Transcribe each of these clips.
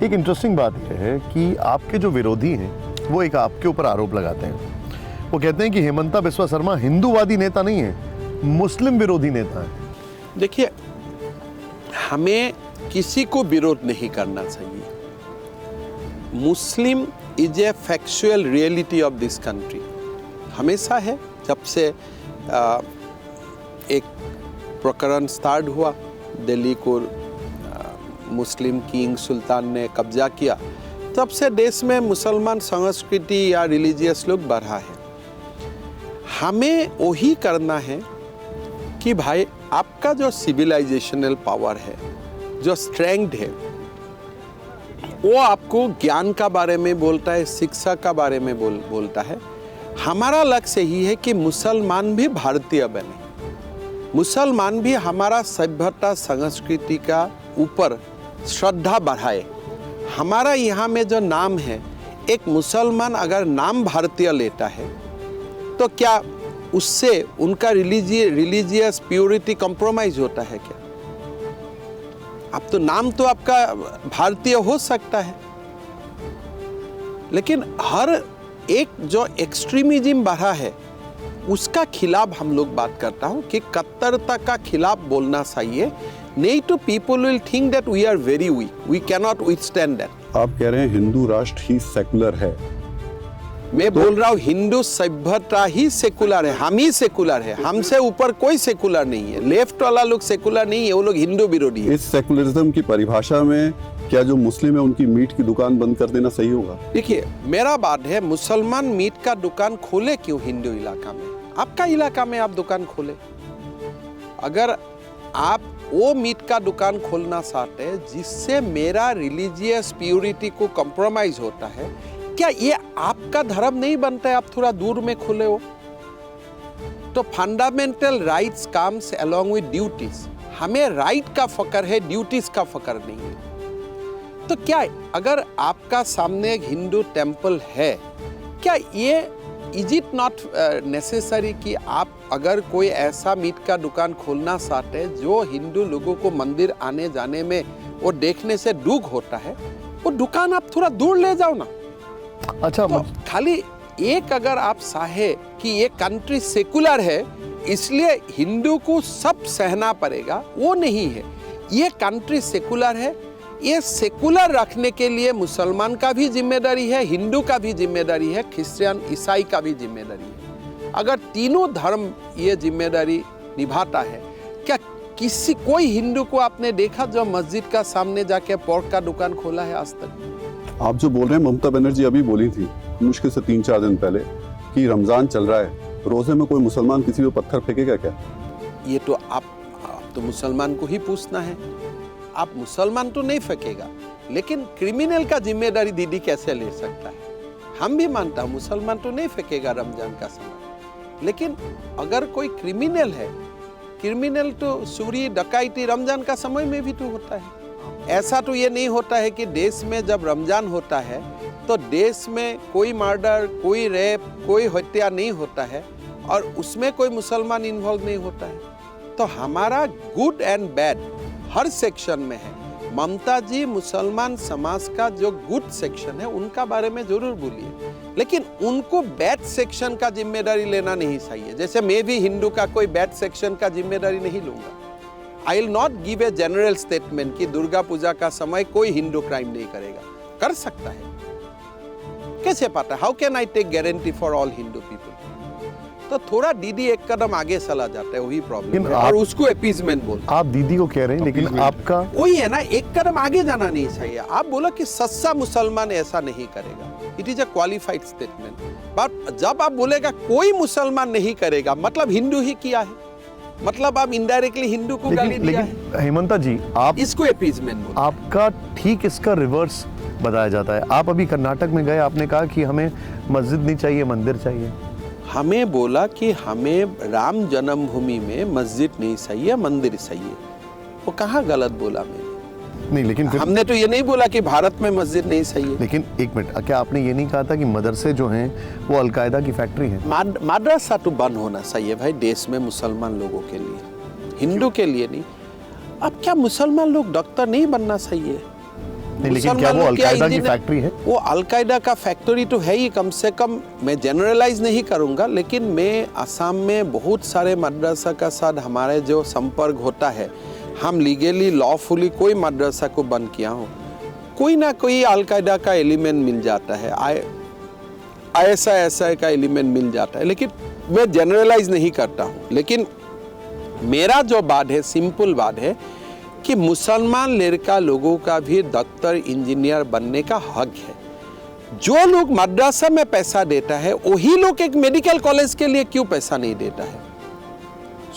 एक इंटरेस्टिंग बात यह है कि आपके जो विरोधी हैं वो एक आपके ऊपर आरोप लगाते हैं। वो कहते हैं कि हेमंता बिस्वा शर्मा हिंदूवादी नेता नहीं है, मुस्लिम विरोधी नेता है। देखिए, हमें किसी को विरोध नहीं करना चाहिए। Muslim is a factual reality of this country, हमेशा है। जब से एक प्रकरण स्टार्ट हुआ, दिल्ली को मुस्लिम किंग सुल्तान ने कब्जा किया, तब से देश में मुसलमान संस्कृति या रिलीजियस लोग बढ़ा है। हमें वही करना है कि भाई आपका जो सिविलाइजेशनल पावर है, जो स्ट्रेंथ है, वो आपको ज्ञान का बारे में बोलता है, शिक्षा का बारे में बोलता है। हमारा लक्ष्य यही है कि मुसलमान भी भारतीय बने, मुसलमान भी हमारा सभ्यता संस्कृति का ऊपर श्रद्धा बढ़ाए। हमारा यहाँ में जो नाम है, एक मुसलमान अगर नाम भारतीय लेता है तो क्या उससे उनका रिलीजियस प्योरिटी कॉम्प्रोमाइज होता है क्या? अब तो नाम तो आपका भारतीय हो सकता है, लेकिन हर एक जो एक्सट्रीमिज्म बढ़ा है उसका खिलाफ हम लोग बात करता हूँ कि कट्टरता का खिलाफ बोलना चाहिए। नहीं तो people will think that we are very weak, we can not withstand that. आप कह रहे हैं हिंदू राष्ट्र ही सेकुलर है, मैं बोल रहा हूँ हिंदू सभ्यता ही सेकुलर है, हम ही सेकुलर है, हमसे ऊपर कोई सेकुलर नहीं है। लेफ्ट वाला लोग सेकुलर नहीं है, वो लोग हिंदू विरोधी है। इस सेकुलरिज्म की परिभाषा में क्या जो मुस्लिम है उनकी मीट की दुकान बंद कर देना सही होगा? देखिए, मेरा बात है, मुसलमान मीट का दुकान खोले क्यों हिंदू इलाका में? आपका इलाका में आप दुकान खोले। अगर आप वो मीट का दुकान खोलना चाहते हैं जिससे मेरा रिलीजियस प्योरिटी को कॉम्प्रोमाइज होता है, क्या ये आपका धर्म नहीं बनता है? आप थोड़ा दूर में खोले हो तो fundamental rights comes along with duties. हमें राइट का फकर है, ड्यूटीज का फकर नहीं है। तो क्या अगर आपका सामने एक हिंदू टेम्पल है, क्या ये इज इट नॉट नेसेसरी कि आप अगर कोई ऐसा मीट का दुकान खोलना चाहते हैं जो हिंदू लोगों को मंदिर आने जाने में वो देखने से दुख होता है, वो दुकान आप थोड़ा दूर ले जाओ ना। अच्छा, तो खाली एक अगर आप चाहे कि ये कंट्री सेकुलर है इसलिए हिंदू को सब सहना पड़ेगा, वो नहीं है। ये कंट्री सेकुलर है, ये सेकुलर रखने के लिए मुसलमान का भी जिम्मेदारी है, हिंदू का भी जिम्मेदारी है, क्रिश्चियन ईसाई का भी जिम्मेदारी है। अगर तीनों धर्म ये जिम्मेदारी निभाता है, क्या कोई हिंदू को आपने देखा जो मस्जिद का सामने जाके पोर्क का दुकान खोला है आज तक? आप जो बोल रहे हैं, ममता बनर्जी अभी बोली थी मुश्किल से 3-4 दिन पहले कि रमजान चल रहा है, रोजे में कोई मुसलमान किसी पे पत्थर फेंकेगा क्या? ये तो आप तो मुसलमान को ही पूछना है। आप मुसलमान तो नहीं फेंकेगा, लेकिन क्रिमिनल का जिम्मेदारी दीदी कैसे ले सकता है? हम भी मानता हूँ मुसलमान तो नहीं फेंकेगा रमजान का समय, लेकिन अगर कोई क्रिमिनल है, क्रिमिनल तो चोरी डकैती रमजान का समय में भी तो होता है। ऐसा तो ये नहीं होता है कि देश में जब रमजान होता है तो देश में कोई मर्डर, कोई रेप, कोई हत्या नहीं होता है और उसमें कोई मुसलमान इन्वॉल्व नहीं होता है। तो हमारा good and bad her section में है। ममता जी मुसलमान समाज का जो गुड सेक्शन है उनका बारे में जरूर बोलिए, लेकिन उनको बैड सेक्शन का जिम्मेदारी लेना नहीं चाहिए। जैसे मैं भी हिंदू का कोई बैड सेक्शन का जिम्मेदारी नहीं लूंगा। I will not give a general statement कि दुर्गा पूजा का समय कोई हिंदू क्राइम नहीं करेगा। कर सकता है, कैसे पता? How can I take guarantee for all Hindu people? तो थोड़ा दीदी एक कदम आगे चला जाता है, वही प्रॉब्लम है। और उसको अपीजमेंट बोल, आप दीदी को कह रहे हैं, लेकिन आपका वही है ना, एक कदम आगे जाना नहीं चाहिए। आप बोलो कि सच्चा मुसलमान ऐसा नहीं करेगा, it is a qualified statement. But जब आप बोलेगा कोई मुसलमान नहीं करेगा, मतलब हिंदू ही किया है, मतलब आप इनडायरेक्टली हिंदू को गाली दिया है। हेमंता जी, आप इसको अपीजमेंट बोल। आपका ठीक इसका रिवर्स बताया जाता है। आप अभी कर्नाटक में गए, आपने कहा कि हमें मस्जिद नहीं चाहिए, मंदिर चाहिए। हमें बोला कि हमें राम जन्मभूमि में मस्जिद नहीं चाहिए, मंदिर चाहिए। वो कहाँ गलत बोला मैंने? नहीं, लेकिन हमने तो ये नहीं बोला कि भारत में मस्जिद नहीं चाहिए। लेकिन एक मिनट, क्या आपने ये नहीं कहा था कि मदरसे जो हैं वो अलकायदा की फैक्ट्री है? मदरसा तो बंद होना चाहिए भाई देश में, मुसलमान लोगों के लिए, हिंदू के लिए नहीं। अब क्या मुसलमान लोग डॉक्टर नहीं बनना चाहिए? नहीं, लेकिन क्या वो अलकायदा की फैक्ट्री है? वो अलकायदा का फैक्ट्री तो है ही, कम से कम मैं जनरलाइज नहीं करूंगा, लेकिन मैं असम में बहुत सारे मदरसा का साथ हमारे जो संपर्क होता है, हम लीगली लॉफुली कोई मदरसा को बंद किया हो, कोई ना कोई अलकायदा का एलिमेंट मिल जाता है, ISI का एलिमेंट मिल जाता है, लेकिन मैं जनरलाइज नहीं करता हूँ। लेकिन मेरा जो बात है, सिंपल बात है कि मुसलमान लड़का लोगों का भी डॉक्टर इंजीनियर बनने का हक है। जो लोग मदरसा में पैसा देता है वही लोग एक मेडिकल कॉलेज के लिए क्यों पैसा नहीं देता है?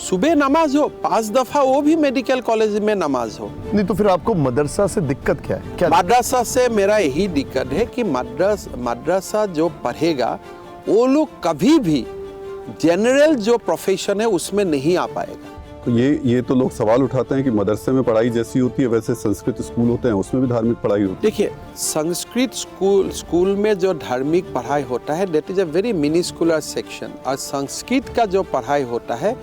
सुबह नमाज हो 5 दफा, वो भी मेडिकल कॉलेज में नमाज हो। नहीं तो फिर आपको मदरसा से दिक्कत क्या है? क्या मदरसा से मेरा यही दिक्कत है कि मदरसा जो पढ़ेगा वो लोग कभी भी जनरल जो प्रोफेशन है उसमें नहीं आ पाएगा। तो ये तो लोग सवाल उठाते हैं कि मदरसे में पढ़ाई जैसी होती है वैसे संस्कृत स्कूल होते हैं, उसमें भी धार्मिक पढ़ाई होती है। देखिए, संस्कृत स्कूल में जो धार्मिक पढ़ाई होता है that is a very miniscular section, और संस्कृत का जो पढ़ाई होता है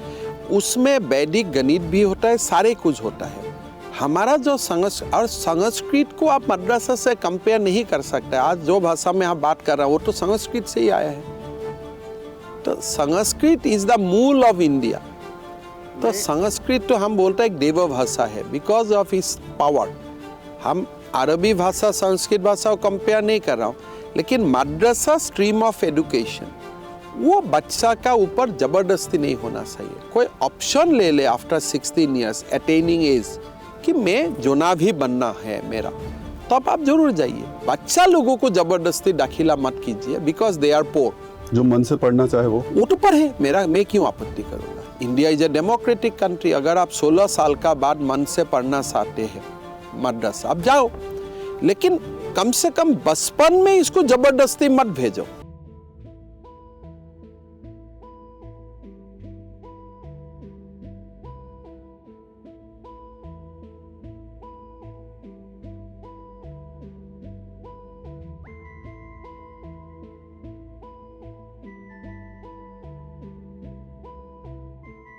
उसमें वैदिक गणित भी होता है, सारे कुछ होता है। हमारा जो संस्कृत को आप मदरसा से कंपेयर नहीं कर सकते। आज जो भाषा में आप बात कर रहे हैं वो तो संस्कृत से ही आया है। तो संस्कृत इज द मूल ऑफ इंडिया। तो संस्कृत तो हम बोलते हैं एक देव भाषा है बिकॉज ऑफ इस पावर। हम अरबी भाषा संस्कृत भाषा को कंपेयर नहीं कर रहा हूँ, लेकिन मदरसा स्ट्रीम ऑफ एजुकेशन वो बच्चा का ऊपर जबरदस्ती नहीं होना चाहिए। कोई ऑप्शन ले ले आफ्टर 16 ईयर्स अटेनिंग एज कि मैं जोना भी बनना है मेरा, तो आप जरूर जाइए। बच्चा लोगों को जबरदस्ती दाखिला मत कीजिए बिकॉज दे आर पोर। जो मन से पढ़ना चाहे वो तो पढ़े, मैं क्यों आपत्ति करूंगा। India is a democratic country. अगर आप 16 साल का बाद मन से पढ़ना चाहते हैं मदरसा आप जाओ, लेकिन कम से कम बचपन में इसको जबरदस्ती मत भेजो।